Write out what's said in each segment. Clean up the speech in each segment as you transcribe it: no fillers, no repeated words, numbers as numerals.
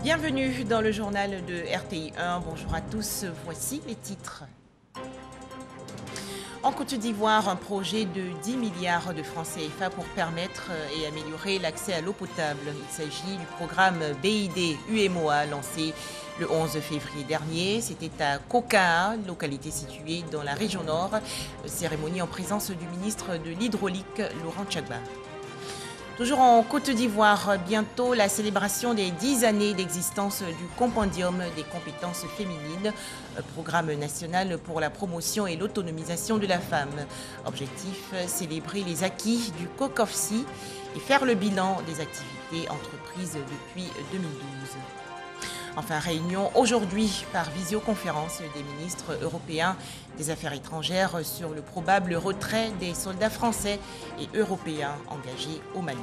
Bienvenue dans le journal de RTI 1. Bonjour à tous, voici les titres. En Côte d'Ivoire, un projet de 10 milliards de francs CFA pour permettre et améliorer l'accès à l'eau potable. Il s'agit du programme BID UMOA lancé le 11 février dernier. C'était à Kokaa, localité située dans la région nord. Cérémonie en présence du ministre de l'Hydraulique, Laurent Tchagba. Toujours en Côte d'Ivoire, bientôt la célébration des 10 années d'existence du Compendium des compétences féminines, programme national pour la promotion et l'autonomisation de la femme. Objectif, célébrer les acquis du COCOFSI et faire le bilan des activités entreprises depuis 2012. Enfin, réunion aujourd'hui par visioconférence des ministres européens des Affaires étrangères sur le probable retrait des soldats français et européens engagés au Mali.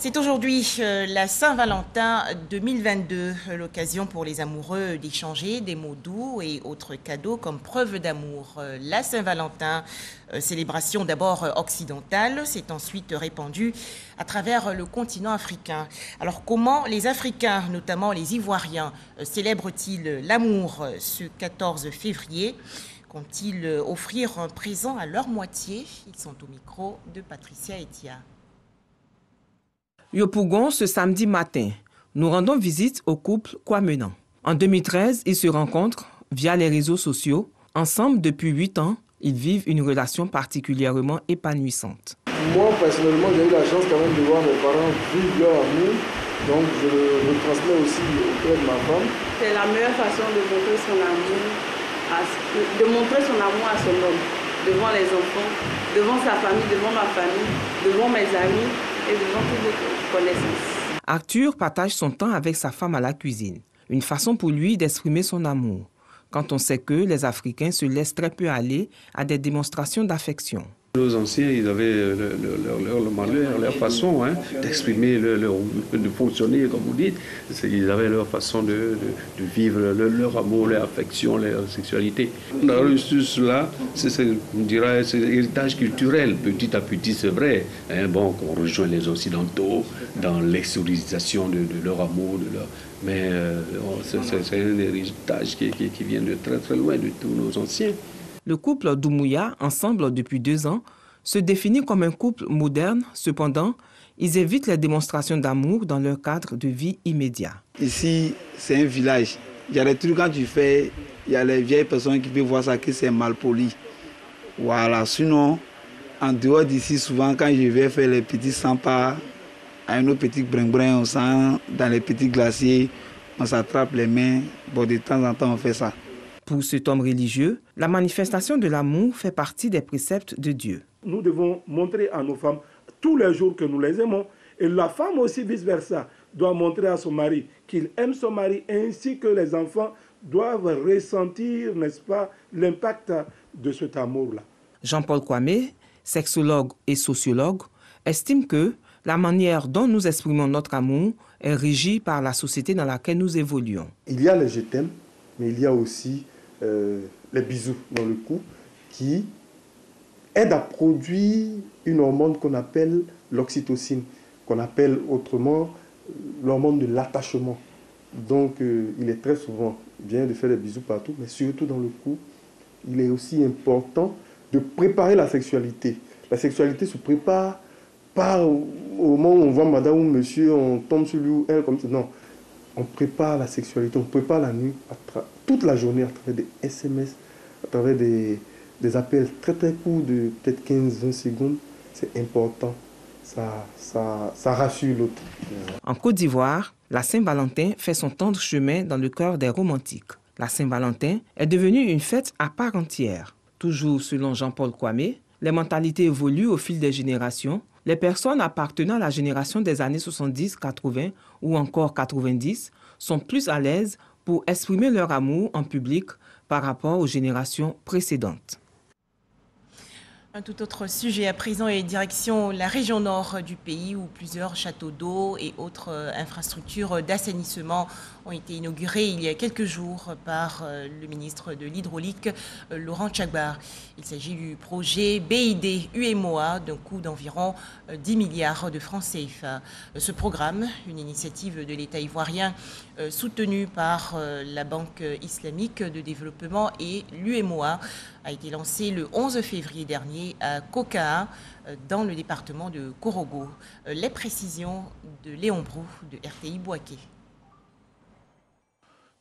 C'est aujourd'hui la Saint-Valentin 2022, l'occasion pour les amoureux d'échanger des mots doux et autres cadeaux comme preuve d'amour. La Saint-Valentin, célébration d'abord occidentale, s'est ensuite répandue à travers le continent africain. Alors comment les Africains, notamment les Ivoiriens, célèbrent-ils l'amour ce 14 février ? Comptent-ils offrir un présent à leur moitié ? Ils sont au micro de Patricia Etia. Yopougon, ce samedi matin, nous rendons visite au couple Kwamenan. En 2013, ils se rencontrent via les réseaux sociaux. Ensemble depuis 8 ans, ils vivent une relation particulièrement épanouissante. Moi, personnellement, j'ai eu la chance quand même de voir mes parents vivre leur amour. Donc, je le transmets aussi auprès de ma femme. C'est la meilleure façon de montrer son amour à son homme, devant les enfants, devant sa famille, devant ma famille, devant mes amis et devant toutes les connaissances. Arthur partage son temps avec sa femme à la cuisine, une façon pour lui d'exprimer son amour, quand on sait que les Africains se laissent très peu aller à des démonstrations d'affection. Nos anciens, ils avaient leur façon d'exprimer, de fonctionner, comme vous dites. Ils avaient leur façon de vivre leur amour, leur affection, leur sexualité. On a reçu cela, on dirait, c'est l'héritage culturel, petit à petit, c'est vrai. Qu'on rejoint les Occidentaux dans l'extériorisation de leur amour, mais c'est un héritage qui vient de très très loin de tous nos anciens. Le couple Doumbouya, ensemble depuis 2 ans, se définit comme un couple moderne. Cependant, ils évitent les démonstrations d'amour dans leur cadre de vie immédiat. Ici, c'est un village. Il y a des trucs quand tu fais, il y a les vieilles personnes qui peuvent voir ça que c'est mal poli. Voilà, sinon, en dehors d'ici, souvent, quand je vais faire les petits sympas, à nos petits brin-brin, on sent dans les petits glaciers, on s'attrape les mains. Bon, de temps en temps, on fait ça. Pour cet homme religieux, la manifestation de l'amour fait partie des préceptes de Dieu. Nous devons montrer à nos femmes tous les jours que nous les aimons. Et la femme aussi, vice-versa, doit montrer à son mari qu'il aime son mari, ainsi que les enfants doivent ressentir, n'est-ce pas, l'impact de cet amour-là. Jean-Paul Kwame, sexologue et sociologue, estime que la manière dont nous exprimons notre amour est régie par la société dans laquelle nous évoluons. Il y a les je t'aime, mais il y a aussi les bisous dans le cou qui aident à produire une hormone qu'on appelle l'oxytocine, qu'on appelle autrement l'hormone de l'attachement. Donc il est très souvent bien de faire des bisous partout, mais surtout dans le cou. Il est aussi important de préparer la sexualité. La sexualité se prépare pas au moment où on voit madame ou monsieur, on tombe sur lui ou elle comme ça. Non, on prépare la sexualité, on prépare la nuit, toute la journée à travers des SMS, à travers des appels très très courts de peut-être 15-20 secondes. C'est important, ça rassure l'autre. En Côte d'Ivoire, la Saint-Valentin fait son tendre chemin dans le cœur des romantiques. La Saint-Valentin est devenue une fête à part entière. Toujours selon Jean-Paul Kwame, les mentalités évoluent au fil des générations. Les personnes appartenant à la génération des années 70, 80 ou encore 90 sont plus à l'aise pour exprimer leur amour en public par rapport aux générations précédentes. Un tout autre sujet à présent est direction la région nord du pays où plusieurs châteaux d'eau et autres infrastructures d'assainissement ont été inaugurés il y a quelques jours par le ministre de l'Hydraulique, Laurent Tchagbar. Il s'agit du projet BID UEMOA d'un coût d'environ 10 milliards de francs CFA. Ce programme, une initiative de l'État ivoirien soutenue par la Banque islamique de développement et l'UEMOA, a été lancé le 11 février dernier à Kokaa, dans le département de Korogo. Les précisions de Léon Brou de RTI Bouaké.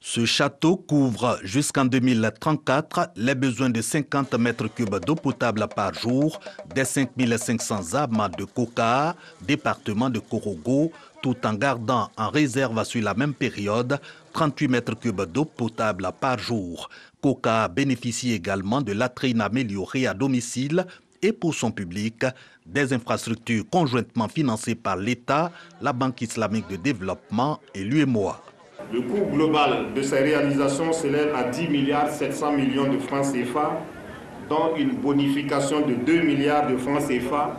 Ce château couvre jusqu'en 2034 les besoins de 50 mètres cubes d'eau potable par jour des 5500 âmes de Kokaa, département de Korogo, tout en gardant en réserve sur la même période 38 mètres cubes d'eau potable par jour. Kokaa bénéficie également de latrines améliorées à domicile et pour son public, des infrastructures conjointement financées par l'État, la Banque islamique de développement et l'UEMOA. Le coût global de ces réalisations s'élève à 10 milliards 700 millions de francs CFA, dont une bonification de 2 milliards de francs CFA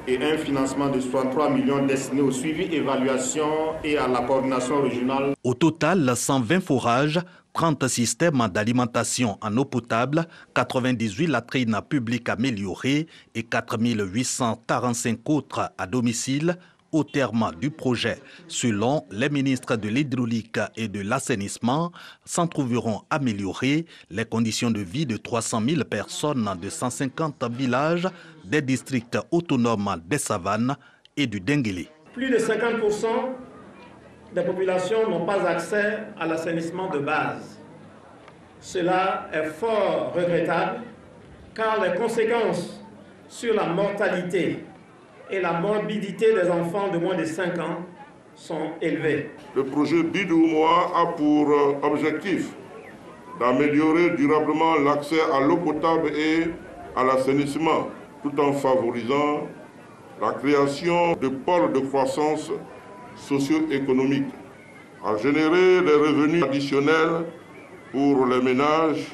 et un financement de 63 millions destinés au suivi, évaluation et à la coordination régionale. Au total, 120 forages, 30 systèmes d'alimentation en eau potable, 98 latrines publiques améliorées et 4845 autres à domicile au terme du projet. Selon les ministres de l'Hydraulique et de l'Assainissement, s'en trouveront améliorées les conditions de vie de 300 000 personnes de 150 villages des districts autonomes des Savanes et du Denguélé. Plus de 50% des populations n'ont pas accès à l'assainissement de base. Cela est fort regrettable car les conséquences sur la mortalité et la morbidité des enfants de moins de 5 ans sont élevées. Le projet BID UEMOA a pour objectif d'améliorer durablement l'accès à l'eau potable et à l'assainissement, tout en favorisant la création de pôles de croissance socio-économique, à générer des revenus additionnels pour les ménages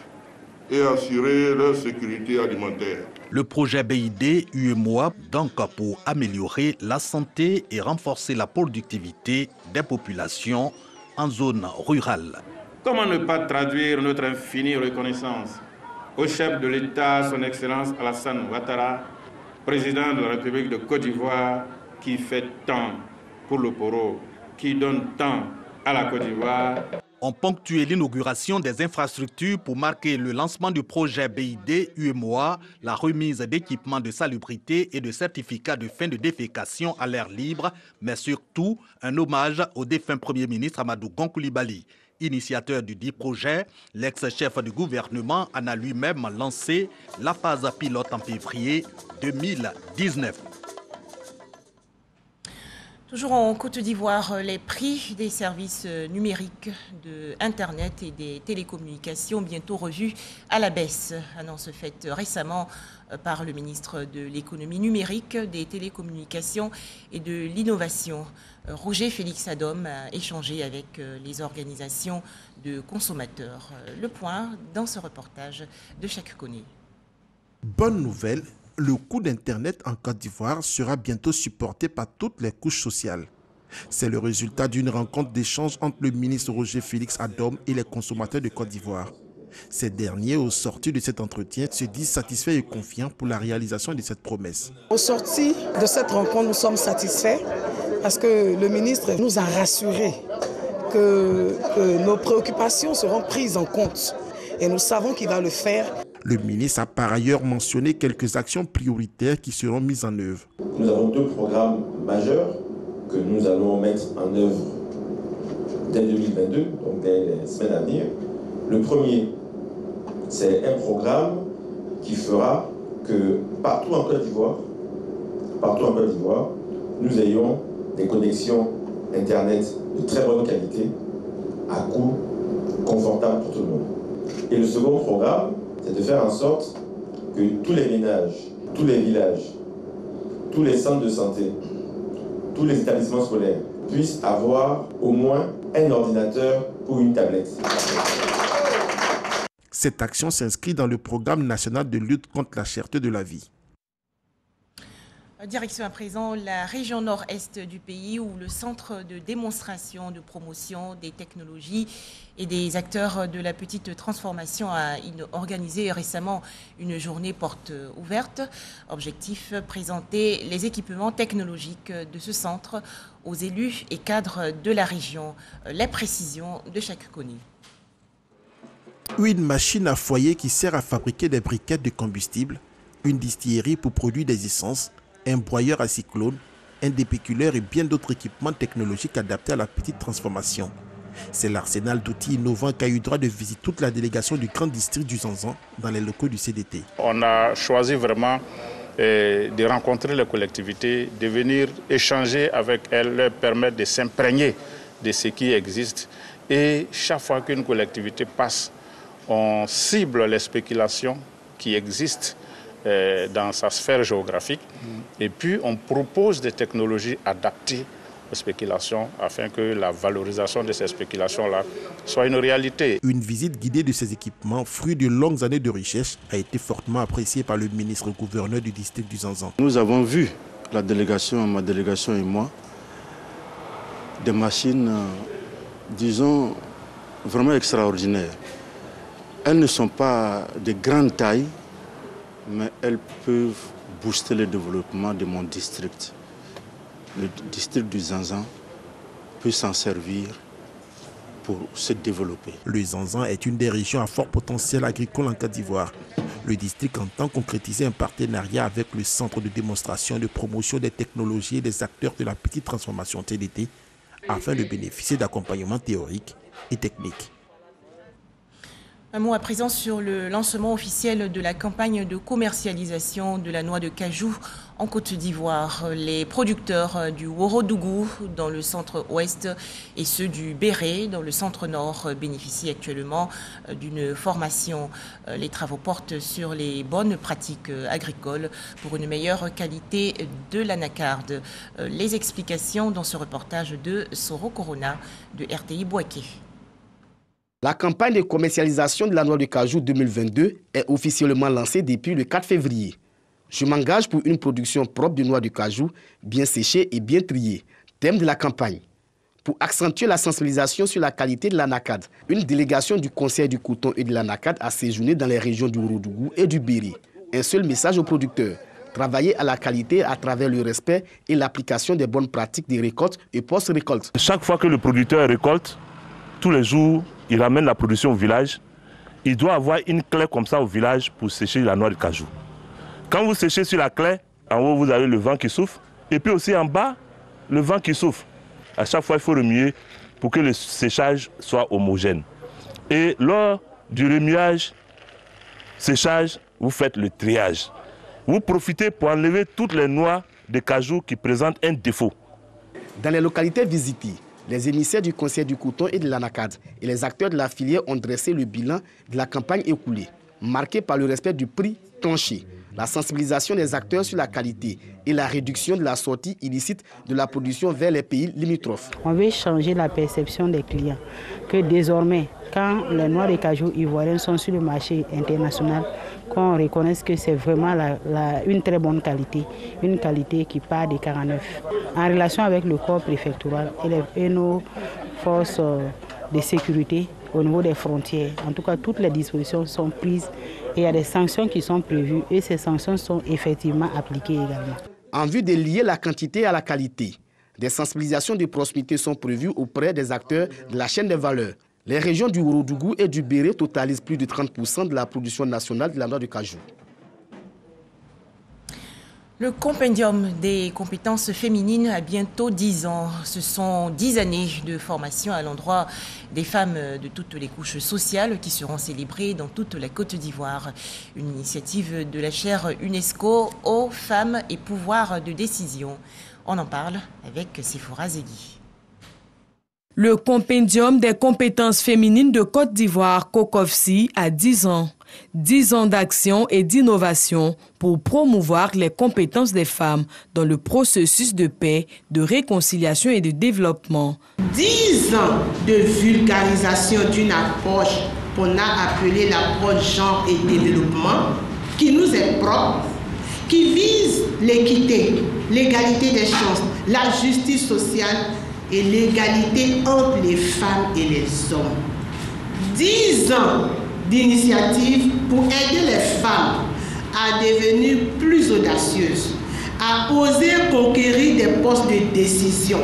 et assurer leur sécurité alimentaire. Le projet BID UEMOA, donc pour améliorer la santé et renforcer la productivité des populations en zone rurale. Comment ne pas traduire notre infinie reconnaissance au chef de l'État, son Excellence Alassane Ouattara, président de la République de Côte d'Ivoire, qui fait tant pour le Poro, qui donne tant à la Côte d'Ivoire. On ponctué l'inauguration des infrastructures pour marquer le lancement du projet BID UEMOA, la remise d'équipements de salubrité et de certificats de fin de défécation à l'air libre, mais surtout un hommage au défunt Premier ministre Amadou Gon Coulibaly. Initiateur du dit projet, l'ex-chef du gouvernement en a lui-même lancé la phase pilote en février 2019. Toujours en Côte d'Ivoire, les prix des services numériques de Internet et des télécommunications bientôt revus à la baisse. Annonce faite récemment par le ministre de l'économie numérique, des télécommunications et de l'innovation. Roger Félix Adom a échangé avec les organisations de consommateurs. Le point dans ce reportage de Chaque Koné. Bonne nouvelle. Le coût d'Internet en Côte d'Ivoire sera bientôt supporté par toutes les couches sociales. C'est le résultat d'une rencontre d'échange entre le ministre Roger Félix Adom et les consommateurs de Côte d'Ivoire. Ces derniers, au sortir de cet entretien, se disent satisfaits et confiants pour la réalisation de cette promesse. Au sortir de cette rencontre, nous sommes satisfaits parce que le ministre nous a rassurés que nos préoccupations seront prises en compte. Et nous savons qu'il va le faire. Le ministre a par ailleurs mentionné quelques actions prioritaires qui seront mises en œuvre. Nous avons 2 programmes majeurs que nous allons mettre en œuvre dès 2022, donc dès les semaines à venir. Le premier, c'est un programme qui fera que partout en Côte d'Ivoire, nous ayons des connexions Internet de très bonne qualité à coût confortable pour tout le monde. Et le second programme, c'est de faire en sorte que tous les ménages, tous les villages, tous les centres de santé, tous les établissements scolaires puissent avoir au moins un ordinateur ou une tablette. Cette action s'inscrit dans le programme national de lutte contre la cherté de la vie. Direction à présent la région nord-est du pays où le centre de démonstration, de promotion des technologies et des acteurs de la petite transformation a organisé récemment une journée porte ouverte. Objectif, présenter les équipements technologiques de ce centre aux élus et cadres de la région. Les précisions de chaque connu. Une machine à foyer qui sert à fabriquer des briquettes de combustible, une distillerie pour produire des essences, un broyeur à cyclone, un dépéculaire et bien d'autres équipements technologiques adaptés à la petite transformation. C'est l'arsenal d'outils innovants qu'a eu droit de visiter toute la délégation du Grand District du Zanzan dans les locaux du CDT. On a choisi vraiment de rencontrer les collectivités, de venir échanger avec elles, leur permettre de s'imprégner de ce qui existe. Et chaque fois qu'une collectivité passe, on cible les spéculations qui existent dans sa sphère géographique et puis on propose des technologies adaptées aux spéculations afin que la valorisation de ces spéculations-là soit une réalité. Une visite guidée de ces équipements, fruit de longues années de recherche, a été fortement appréciée par le ministre-gouverneur du district du Zanzan. Nous avons vu, la délégation, ma délégation et moi, des machines, disons, vraiment extraordinaires. Elles ne sont pas de grande taille, mais elles peuvent booster le développement de mon district. Le district du Zanzan peut s'en servir pour se développer. Le Zanzan est une des régions à fort potentiel agricole en Côte d'Ivoire. Le district entend concrétiser un partenariat avec le Centre de démonstration et de promotion des technologies et des acteurs de la petite transformation TDT afin de bénéficier d'accompagnement théorique et technique. Un mot à présent sur le lancement officiel de la campagne de commercialisation de la noix de cajou en Côte d'Ivoire. Les producteurs du Ourodougou dans le centre-ouest et ceux du Béret dans le centre-nord bénéficient actuellement d'une formation. Les travaux portent sur les bonnes pratiques agricoles pour une meilleure qualité de l'anacarde. Les explications dans ce reportage de Soro Corona de RTI Bouaké. La campagne de commercialisation de la noix de cajou 2022 est officiellement lancée depuis le 4 février. Je m'engage pour une production propre de noix de cajou, bien séchée et bien triée. Thème de la campagne. Pour accentuer la sensibilisation sur la qualité de l'anacarde, une délégation du Conseil du coton et de l'anacarde a séjourné dans les régions du Ourodougou et du Béret. Un seul message aux producteurs. Travailler à la qualité à travers le respect et l'application des bonnes pratiques de récolte et post-récolte. Chaque fois que le producteur récolte, tous les jours, il ramène la production au village. Il doit avoir une clé comme ça au village pour sécher la noix de cajou. Quand vous séchez sur la clé, en haut vous avez le vent qui souffle et puis aussi en bas, le vent qui souffle. À chaque fois, il faut remuer pour que le séchage soit homogène. Et lors du remuage, séchage, vous faites le triage. Vous profitez pour enlever toutes les noix de cajou qui présentent un défaut. Dans les localités visitées, les émissaires du Conseil du coton et de l'anacarde et les acteurs de la filière ont dressé le bilan de la campagne écoulée, marqué par le respect du prix tranché, la sensibilisation des acteurs sur la qualité et la réduction de la sortie illicite de la production vers les pays limitrophes. On veut changer la perception des clients, que désormais, quand les noix de cajou ivoiriennes sont sur le marché international, qu'on reconnaisse que c'est vraiment une très bonne qualité, une qualité qui part des 49. En relation avec le corps préfectoral et nos forces de sécurité au niveau des frontières, en tout cas toutes les dispositions sont prises et il y a des sanctions qui sont prévues et ces sanctions sont effectivement appliquées également. En vue de lier la quantité à la qualité, des sensibilisations de proximité sont prévues auprès des acteurs de la chaîne des valeurs. Les régions du Ourodougou et du Béret totalisent plus de 30% de la production nationale de la noix de cajou. Le compendium des compétences féminines a bientôt 10 ans. Ce sont 10 années de formation à l'endroit des femmes de toutes les couches sociales qui seront célébrées dans toute la Côte d'Ivoire. Une initiative de la chaire UNESCO aux femmes et pouvoir de décision. On en parle avec Sephora Zegui. Le compendium des compétences féminines de Côte d'Ivoire, COCOFSI, a 10 ans. 10 ans d'action et d'innovation pour promouvoir les compétences des femmes dans le processus de paix, de réconciliation et de développement. 10 ans de vulgarisation d'une approche qu'on a appelée l'approche genre et développement, qui nous est propre, qui vise l'équité, l'égalité des chances, la justice sociale et l'égalité entre les femmes et les hommes. 10 ans d'initiative pour aider les femmes à devenir plus audacieuses, à oser conquérir des postes de décision,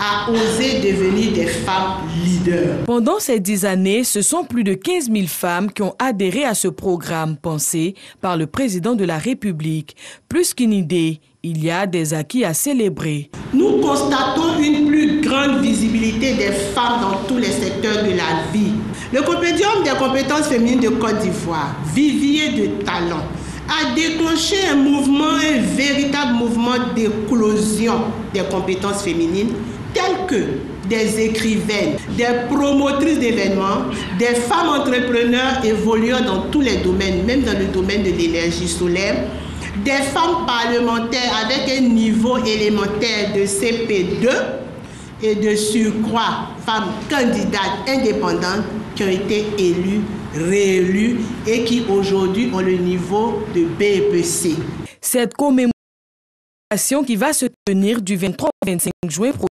à oser devenir des femmes leaders. Pendant ces 10 années, ce sont plus de 15 000 femmes qui ont adhéré à ce programme pensé par le président de la République. Plus qu'une idée, il y a des acquis à célébrer. Nous constatons une plus grande visibilité des femmes dans tous les secteurs de la vie. Le Compendium des compétences féminines de Côte d'Ivoire, vivier de talent, a déclenché un véritable mouvement d'éclosion des compétences féminines, telles que des écrivaines, des promotrices d'événements, des femmes entrepreneurs évoluant dans tous les domaines, même dans le domaine de l'énergie solaire, des femmes parlementaires avec un niveau élémentaire de CP2 et de surcroît, femmes candidates indépendantes qui ont été élues, réélues et qui aujourd'hui ont le niveau de BEPC. Cette commémoration qui va se tenir du 23 au 25 juin prochain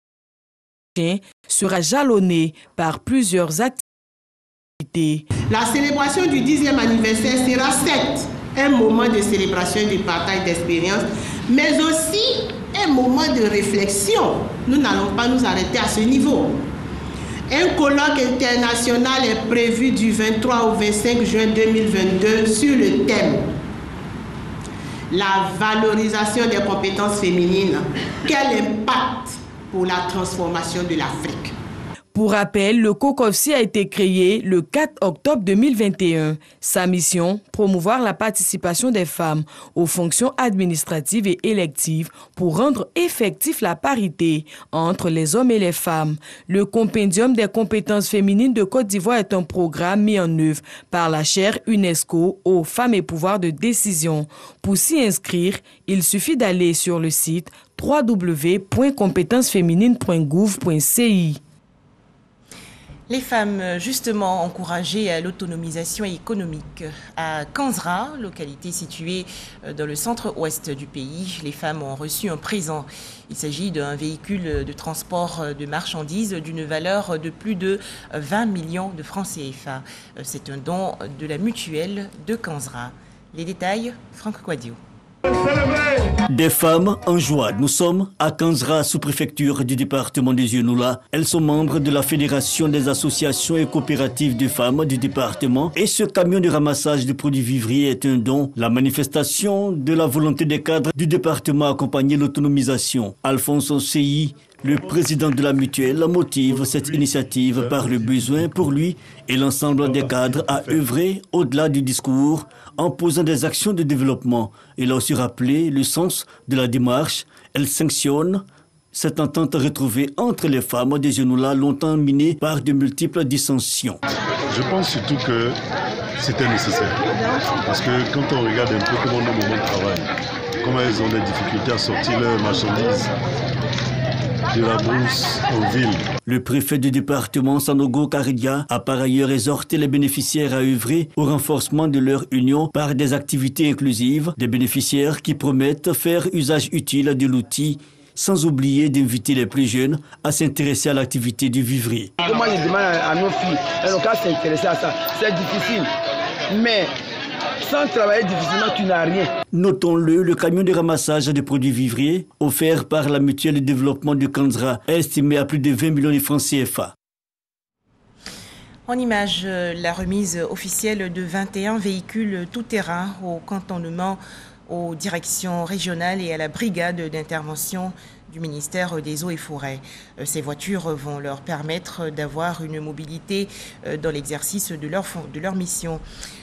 sera jalonnée par plusieurs activités. La célébration du 10e anniversaire sera certes un moment de célébration et de partage d'expérience, mais aussi un moment de réflexion. Nous n'allons pas nous arrêter à ce niveau. Un colloque international est prévu du 23 au 25 juin 2022 sur le thème « La valorisation des compétences féminines. Quel impact pour la transformation de l'Afrique ?» Pour rappel, le COCOFSI a été créé le 4 octobre 2021. Sa mission, promouvoir la participation des femmes aux fonctions administratives et électives pour rendre effectif la parité entre les hommes et les femmes. Le Compendium des compétences féminines de Côte d'Ivoire est un programme mis en œuvre par la chaire UNESCO aux femmes et pouvoirs de décision. Pour s'y inscrire, il suffit d'aller sur le site www.compétencesféminines.gouv.ci. Les femmes, justement, encouragées à l'autonomisation économique. À Kanzra, localité située dans le centre-ouest du pays, les femmes ont reçu un présent. Il s'agit d'un véhicule de transport de marchandises d'une valeur de plus de 20 millions de francs CFA. C'est un don de la mutuelle de Kanzra. Les détails, Franck Quadio. Des femmes en joie. Nous sommes à Kanzra, sous-préfecture du département des Yenoula. Elles sont membres de la Fédération des associations et coopératives de femmes du département. Et ce camion de ramassage de produits vivriers est un don. La manifestation de la volonté des cadres du département à accompagner l'autonomisation. Alphonse Osei, le président de la mutuelle, motive cette initiative par le besoin pour lui et l'ensemble des cadres à œuvrer au-delà du discours en posant des actions de développement. Il a aussi rappelé le sens de la démarche. Elle sanctionne cette entente retrouvée entre les femmes des Yenoula longtemps minée par de multiples dissensions. Je pense surtout que c'était nécessaire. Parce que quand on regarde un peu comment nos mamans travaillent, comment elles ont des difficultés à sortir leurs marchandises de la brousse en ville. Le préfet du département, Sanogo Karidia, a par ailleurs exhorté les bénéficiaires à œuvrer au renforcement de leur union par des activités inclusives, des bénéficiaires qui promettent faire usage utile de l'outil, sans oublier d'inviter les plus jeunes à s'intéresser à l'activité du vivrier. Moi, je demande à nos filles, elles n'ont qu'à s'intéresser à ça. C'est difficile, mais sans travailler difficilement, tu n'as rien. Notons-le, le camion de ramassage de produits vivriers, offert par la mutuelle de développement de Kanzra, est estimé à plus de 20 millions de francs CFA. En image, la remise officielle de 21 véhicules tout-terrain au cantonnement, aux directions régionales et à la brigade d'intervention du ministère des Eaux et Forêts. Ces voitures vont leur permettre d'avoir une mobilité dans l'exercice de leur mission.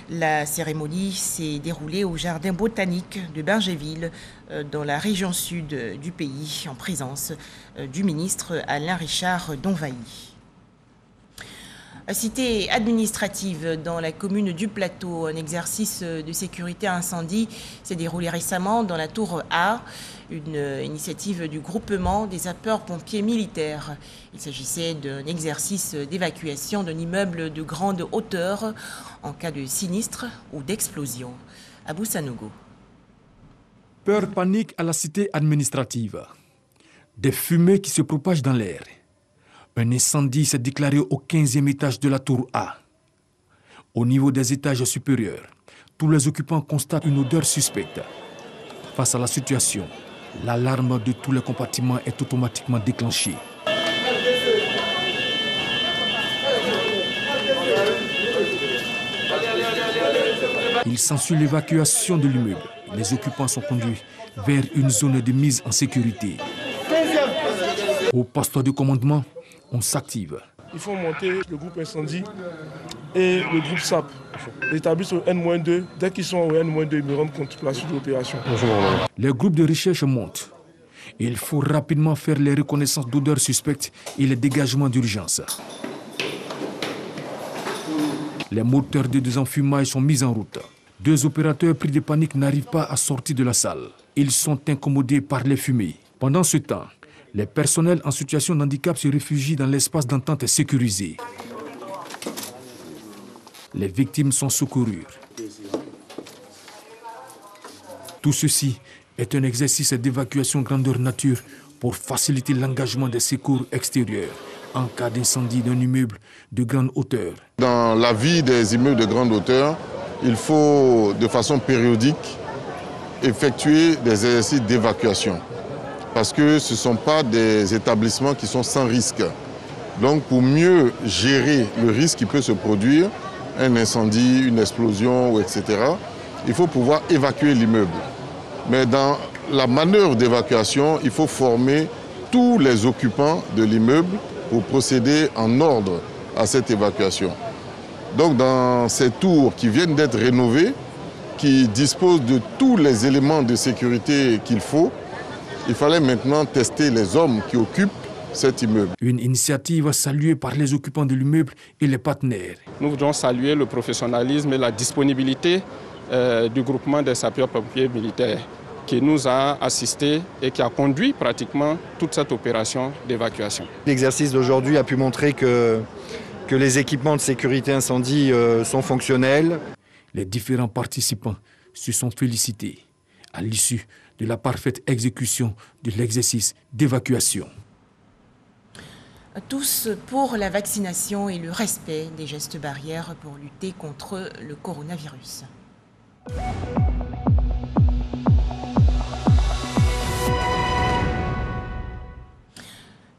La cérémonie s'est déroulée au jardin botanique de Bergéville, dans la région sud du pays, en présence du ministre Alain Richard Donvailly. Cité administrative dans la commune du Plateau, un exercice de sécurité incendie s'est déroulé récemment dans la tour A, une initiative du groupement des sapeurs-pompiers militaires. Il s'agissait d'un exercice d'évacuation d'un immeuble de grande hauteur en cas de sinistre ou d'explosion. Abou Sanogo. Peur panique à la cité administrative. Des fumées qui se propagent dans l'air. Un incendie s'est déclaré au 15e étage de la tour A. Au niveau des étages supérieurs, tous les occupants constatent une odeur suspecte. Face à la situation, l'alarme de tous les compartiments est automatiquement déclenchée. Il s'ensuit l'évacuation de l'immeuble. Les occupants sont conduits vers une zone de mise en sécurité. Au poste de commandement, on s'active. Il faut monter le groupe incendie et le groupe SAP. Établis au N-2. Dès qu'ils sont au N-2, ils me rendent compte de la suite de l'opération. Les groupes de recherche montent. Il faut rapidement faire les reconnaissances d'odeurs suspectes et les dégagements d'urgence. Les moteurs de désenfumage sont mis en route. 2 opérateurs pris de panique n'arrivent pas à sortir de la salle. Ils sont incommodés par les fumées. Pendant ce temps, les personnels en situation de handicap se réfugient dans l'espace d'entente sécurisé. Les victimes sont secourues. Tout ceci est un exercice d'évacuation grandeur nature pour faciliter l'engagement des secours extérieurs en cas d'incendie d'un immeuble de grande hauteur. Dans la vie des immeubles de grande hauteur, il faut de façon périodique effectuer des exercices d'évacuation parce que ce ne sont pas des établissements qui sont sans risque. Donc pour mieux gérer le risque qui peut se produire, un incendie, une explosion, etc., il faut pouvoir évacuer l'immeuble. Mais dans la manœuvre d'évacuation, il faut former tous les occupants de l'immeuble pour procéder en ordre à cette évacuation. Donc dans ces tours qui viennent d'être rénovées, qui disposent de tous les éléments de sécurité qu'il faut, il fallait maintenant tester les hommes qui occupent cet immeuble. Une initiative saluée par les occupants de l'immeuble et les partenaires. Nous voudrions saluer le professionnalisme et la disponibilité du groupement des sapeurs-pompiers militaires qui nous a assistés et qui a conduit pratiquement toute cette opération d'évacuation. L'exercice d'aujourd'hui a pu montrer que les équipements de sécurité incendie sont fonctionnels. Les différents participants se sont félicités à l'issue de la parfaite exécution de l'exercice d'évacuation. Tous pour la vaccination et le respect des gestes barrières pour lutter contre le coronavirus.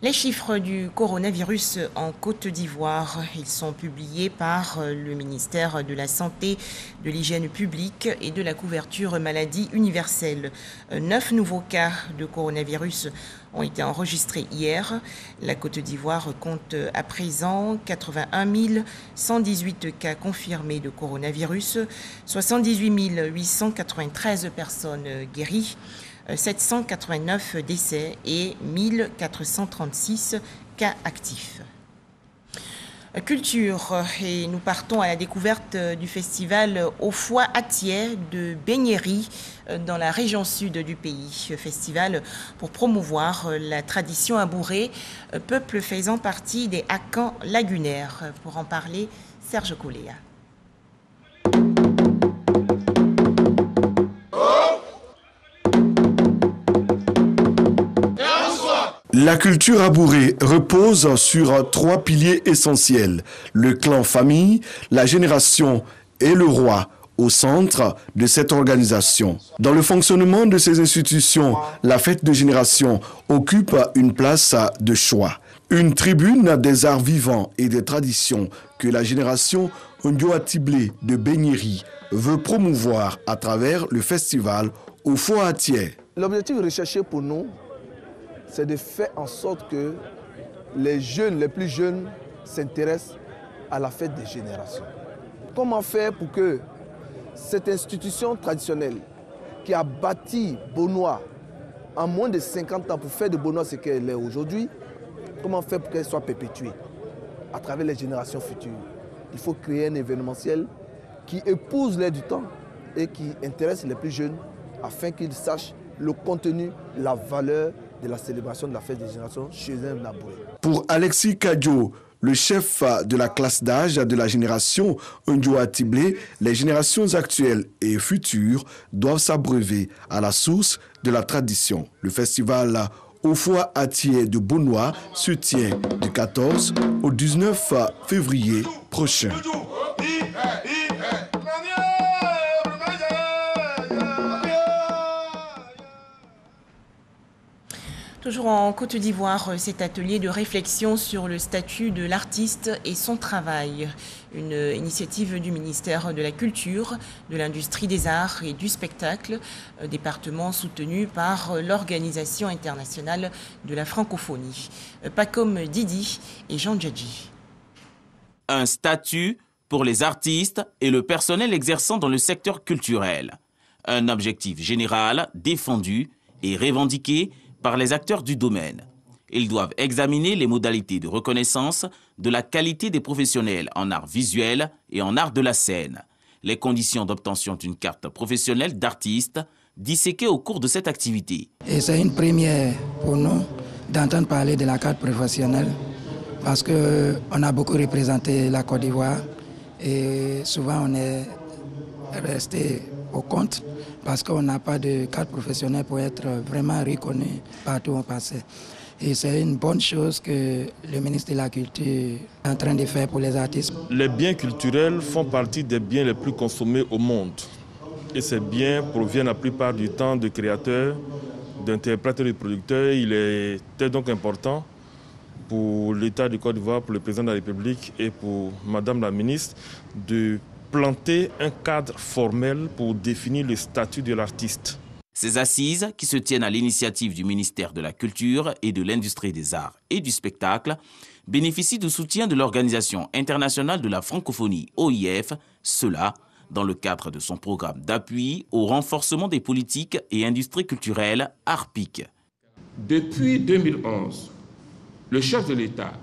Les chiffres du coronavirus en Côte d'Ivoire, ils sont publiés par le ministère de la Santé, de l'Hygiène publique et de la couverture maladie universelle. 9 nouveaux cas de coronavirus ont été enregistrés hier. La Côte d'Ivoire compte à présent 81 118 cas confirmés de coronavirus, 78 893 personnes guéries, 789 décès et 1436 cas actifs. Culture, et nous partons à la découverte du festival Au Foie Atier de Beignery dans la région sud du pays. Festival pour promouvoir la tradition abourée, peuple faisant partie des Akans lagunaires. Pour en parler, Serge Coléa. La culture abourée repose sur 3 piliers essentiels, le clan famille, la génération et le roi au centre de cette organisation. Dans le fonctionnement de ces institutions, la fête de génération occupe une place de choix. Une tribune des arts vivants et des traditions que la génération Ndioatiblé de Beignery veut promouvoir à travers le festival Au Foie Atier. L'objectif recherché pour nous, c'est de faire en sorte que les jeunes, les plus jeunes, s'intéressent à la fête des générations. Comment faire pour que cette institution traditionnelle qui a bâti Beaunois en moins de 50 ans pour faire de Beaunois ce qu'elle est aujourd'hui, comment faire pour qu'elle soit perpétuée à travers les générations futures? Il faut créer un événementiel qui épouse l'air du temps et qui intéresse les plus jeunes afin qu'ils sachent le contenu, la valeur de la célébration de la fête des générations chez un abouré. Pour Alexis Kadjo, le chef de la classe d'âge de la génération Ndjoua Tiblé, les générations actuelles et futures doivent s'abreuver à la source de la tradition. Le festival au foie Atié de Bounois se tient du 14 au 19 février prochain. Toujours en Côte d'Ivoire, cet atelier de réflexion sur le statut de l'artiste et son travail. Une initiative du ministère de la Culture, de l'Industrie des Arts et du Spectacle, département soutenu par l'Organisation internationale de la francophonie. Pacom Didi et Jean Djadji. Un statut pour les artistes et le personnel exerçant dans le secteur culturel. Un objectif général défendu et revendiqué par les acteurs du domaine. Ils doivent examiner les modalités de reconnaissance de la qualité des professionnels en art visuel et en art de la scène, les conditions d'obtention d'une carte professionnelle d'artiste disséquées au cours de cette activité. Et c'est une première pour nous d'entendre parler de la carte professionnelle parce qu'on a beaucoup représenté la Côte d'Ivoire et souvent on est resté au compte parce qu'on n'a pas de carte professionnelle pour être vraiment reconnu partout où on passait. Et c'est une bonne chose que le ministre de la Culture est en train de faire pour les artistes. Les biens culturels font partie des biens les plus consommés au monde. Et ces biens proviennent la plupart du temps de créateurs, d'interprètes et de producteurs. Il était donc important pour l'État du Côte d'Ivoire, pour le président de la République et pour Madame la ministre de planter un cadre formel pour définir le statut de l'artiste. Ces assises, qui se tiennent à l'initiative du ministère de la Culture et de l'Industrie des Arts et du Spectacle, bénéficient du soutien de l'Organisation internationale de la francophonie, OIF, cela dans le cadre de son programme d'appui au renforcement des politiques et industries culturelles, ARPIC. Depuis 2011, le chef de l'État,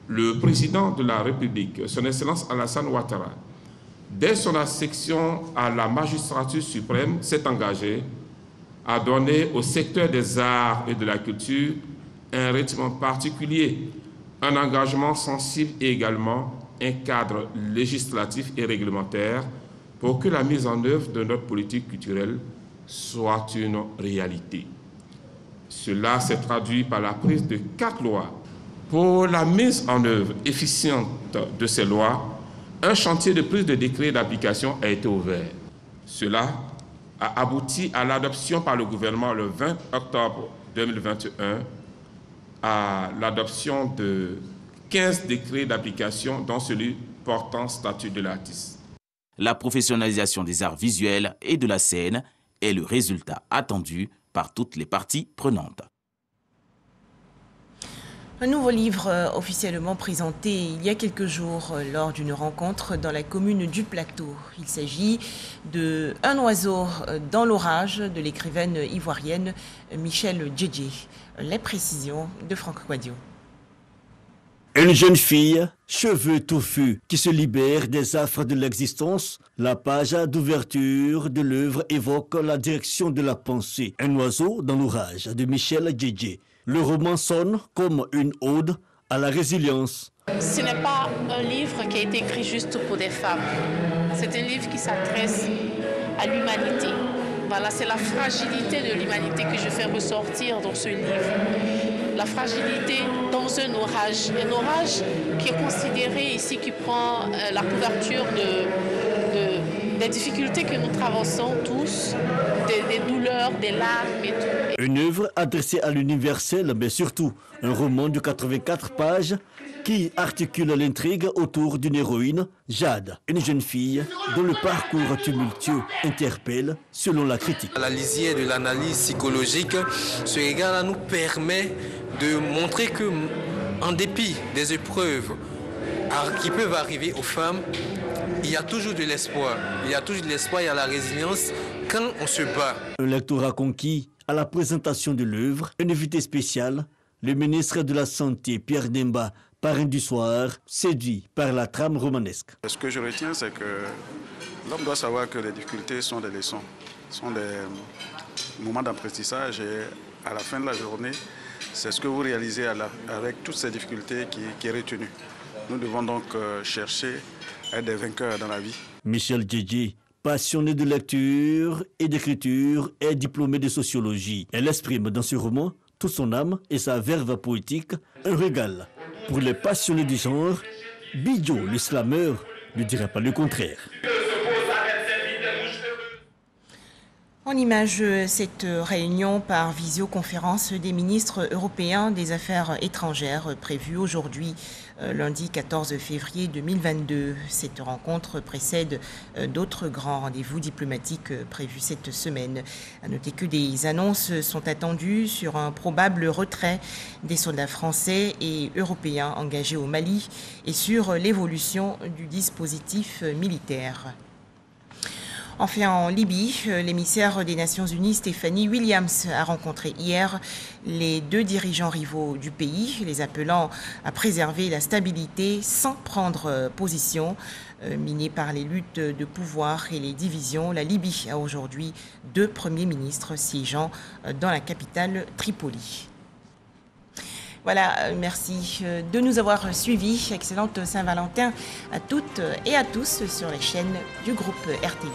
le président de la République, son Excellence Alassane Ouattara, dès son accession à la magistrature suprême, s'est engagé à donner au secteur des arts et de la culture un rythme particulier, un engagement sensible et également un cadre législatif et réglementaire pour que la mise en œuvre de notre politique culturelle soit une réalité. Cela s'est traduit par la prise de 4 lois. Pour la mise en œuvre efficiente de ces lois, un chantier de prise de décret d'application a été ouvert. Cela a abouti à l'adoption par le gouvernement le 20 octobre 2021 à l'adoption de 15 décrets d'application, dont celui portant statut de l'artiste. La professionnalisation des arts visuels et de la scène est le résultat attendu par toutes les parties prenantes. Un nouveau livre officiellement présenté il y a quelques jours lors d'une rencontre dans la commune du Plateau. Il s'agit de Un oiseau dans l'orage de l'écrivaine ivoirienne Michel Djedje. Les précisions de Franck Quadio. Une jeune fille, cheveux touffus, qui se libère des affres de l'existence. La page d'ouverture de l'œuvre évoque la direction de la pensée. Un oiseau dans l'orage de Michel Djedje. Le roman sonne comme une ode à la résilience. Ce n'est pas un livre qui a été écrit juste pour des femmes. C'est un livre qui s'adresse à l'humanité. Voilà, c'est la fragilité de l'humanité que je fais ressortir dans ce livre. La fragilité dans un orage qui est considéré ici, qui prend la couverture des difficultés que nous traversons tous, des douleurs, des larmes et tout. Une œuvre adressée à l'universel, mais surtout un roman de 84 pages qui articule l'intrigue autour d'une héroïne, Jade, une jeune fille dont le parcours tumultueux interpelle selon la critique. À la lisière de l'analyse psychologique, ce regard-là nous permet de montrer que, en dépit des épreuves qui peuvent arriver aux femmes, il y a toujours de l'espoir. Il y a toujours de l'espoir, il y a la résilience quand on se bat. Un lectorat conquis à la présentation de l'œuvre, un invité spécial, le ministre de la Santé, Pierre Demba, parrain du soir, séduit par la trame romanesque. Ce que je retiens, c'est que l'homme doit savoir que les difficultés sont des leçons, sont des moments d'apprentissage et à la fin de la journée, c'est ce que vous réalisez avec toutes ces difficultés qui est retenu. Nous devons donc chercher à être des vainqueurs dans la vie. Michel Djedje, passionné de lecture et d'écriture, est diplômé de sociologie. Elle exprime dans ce roman toute son âme et sa verve poétique, un régal. Pour les passionnés du genre, Bidjo, le slameur, ne dira pas le contraire. On image cette réunion par visioconférence des ministres européens des Affaires étrangères prévue aujourd'hui, lundi 14 février 2022. Cette rencontre précède d'autres grands rendez-vous diplomatiques prévus cette semaine. À noter que des annonces sont attendues sur un probable retrait des soldats français et européens engagés au Mali et sur l'évolution du dispositif militaire. Enfin, en Libye, l'émissaire des Nations Unies, Stéphanie Williams, a rencontré hier les deux dirigeants rivaux du pays, les appelant à préserver la stabilité sans prendre position. Minée par les luttes de pouvoir et les divisions, la Libye a aujourd'hui 2 premiers ministres siégeant dans la capitale Tripoli. Voilà, merci de nous avoir suivis. Excellente Saint-Valentin à toutes et à tous sur les chaînes du groupe RTI.